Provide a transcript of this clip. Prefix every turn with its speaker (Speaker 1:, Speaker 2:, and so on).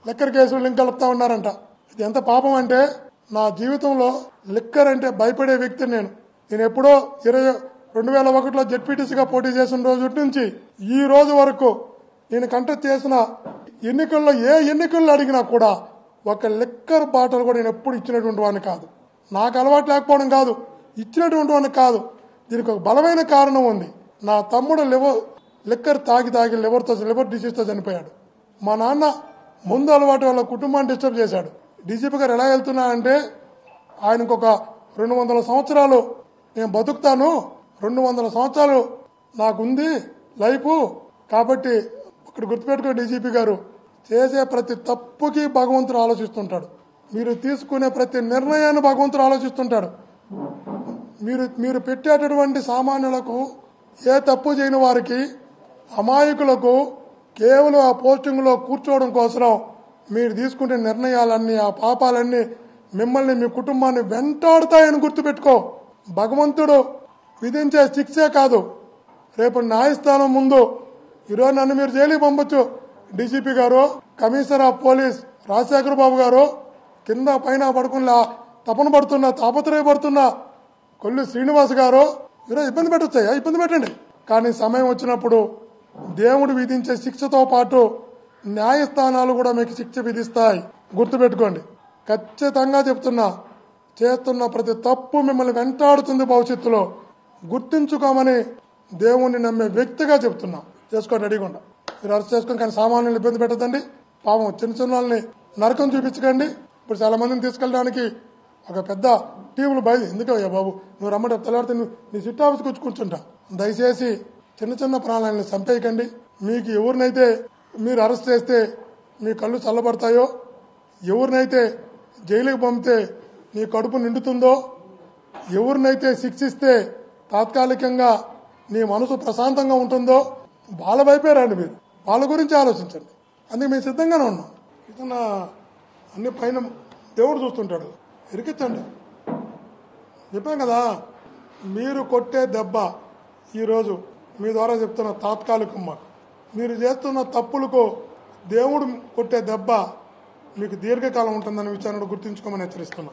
Speaker 1: Liquor కేసులు link కలుపుతా ఉన్నారంట. ఇది ఎంత పాపం అంటే, నా జీవితంలో లిక్కర్ అంటే భయపడే వ్యక్తిని నేను ఎప్పుడో 2001లో జెడ్పీటీసీగా పోటీ చేసిన రోజు నుంచి ఈ రోజు వరకు నేను కంటెస్ట్ చేసిన ఎన్నికల్లో ఏ ఎన్నికల్లో అడిగినా కూడా ఒక లిక్కర్ బాటలు కూడా నేను ఎప్పుడు ఇచ్చినటువంటి వాడిని కాదు. నాకు అలవాటు లేకపోవడం కాదు, ఇచ్చినటువంటి వాడిని కాదు. దీనికి ఒక బలమైన కారణం ఉంది. నా తమ్ముడు లిక్కర్ తాగి లివర్ డిసీజ్తో చనిపోయాడు. మా నాన్న ముందు అలవాటు వాళ్ళ కుటుంబాన్ని డిస్టర్బ్ చేశాడు. డీజీపీ గారు ఎలా వెళ్తున్నారంటే, ఆయనకు ఒక 200 సంవత్సరాలు నేను బతుకుతాను, 200 సంవత్సరాలు నాకుంది లైఫ్. కాబట్టి ఒకటి గుర్తుపెట్టుకో డీజీపీ గారు, చేసే ప్రతి తప్పుకి భగవంతుడు ఆలోచిస్తుంటాడు. మీరు తీసుకునే ప్రతి నిర్ణయాన్ని భగవంతుడు ఆలోచిస్తుంటాడు. మీరు పెట్టేటటువంటి సామాన్యులకు, ఏ తప్పు చేయని వారికి, అమాయకులకు కేవలం ఆ పోస్టింగ్లో కూర్చోవడం కోసం మీరు తీసుకునే నిర్ణయాలన్నీ, ఆ పాపాలన్నీ మిమ్మల్ని, మీ కుటుంబాన్ని వెంటాడుతాయని గుర్తుపెట్టుకో. భగవంతుడు విధించే శిక్షే కాదు, రేపు న్యాయస్థానం ముందు ఈరోజు నన్ను మీరు జైలుకి పంపొచ్చు. డీజీపీ గారు, కమిషనర్ ఆఫ్ పోలీస్ రాజశేఖర్ బాబు గారు, కింద పైన పడుకుని తాపత్రయపడుతున్న కొల్లు శ్రీనివాస్ గారు ఈరోజు ఇబ్బంది పెట్టొచ్చాయా? ఇబ్బంది పెట్టండి. కానీ సమయం వచ్చినప్పుడు దేవుడు విధించే శిక్షతో పాటు న్యాయస్థానాలు కూడా మీకు శిక్ష విధిస్తాయి. గుర్తుపెట్టుకోండి. ఖచ్చితంగా చెప్తున్నా, చేస్తున్న ప్రతి తప్పు మిమ్మల్ని వెంటాడుతుంది భవిష్యత్తులో. గుర్తించుకోమని దేవుణ్ణి నమ్మే వ్యక్తిగా చెప్తున్నా. చేసుకోండి, రెడీగా మీరు అరెస్ట్ చేసుకుని. కానీ సామాన్యులు ఇబ్బంది పెట్టద్దండి. పాపం చిన్న వాళ్ళని నరకం చూపించకండి. ఇప్పుడు చాలా మందిని తీసుకెళ్ళడానికి ఒక పెద్ద టీములు ఎందుకయ్యా బాబు నువ్వు రమ్మంటే తెల్లారితే నీ సిట్ ఆఫీస్కి వచ్చి కూర్చుంటా. దయచేసి చిన్న ప్రాణాలను చంపేయకండి. మీకు ఎవరినైతే మీరు అరెస్ట్ చేస్తే మీ కళ్ళు చల్లబడతాయో, ఎవరినైతే జైలుకి పంపితే నీ కడుపు నిండుతుందో, ఎవరినైతే శిక్షిస్తే తాత్కాలికంగా నీ మనసు ప్రశాంతంగా ఉంటుందో వాళ్ళ వైపే రండి. మీరు వాళ్ళ గురించి ఆలోచించండి. అందుకే మేము సిద్ధంగానే ఉన్నాం. ఏదన్నా అన్ని పైన దేవుడు చూస్తుంటాడు. ఇరికించండి. చెప్పాం కదా, మీరు కొట్టే దెబ్బ ఈరోజు మీ ద్వారా చెప్తున్న తాత్కాలికమ్మ, మీరు చేస్తున్న తప్పులకు దేవుడు కొట్టే దెబ్బ మీకు దీర్ఘకాలం ఉంటుందన్న విషయాన్ని గుర్తుంచుకోమని హెచ్చరిస్తున్నా.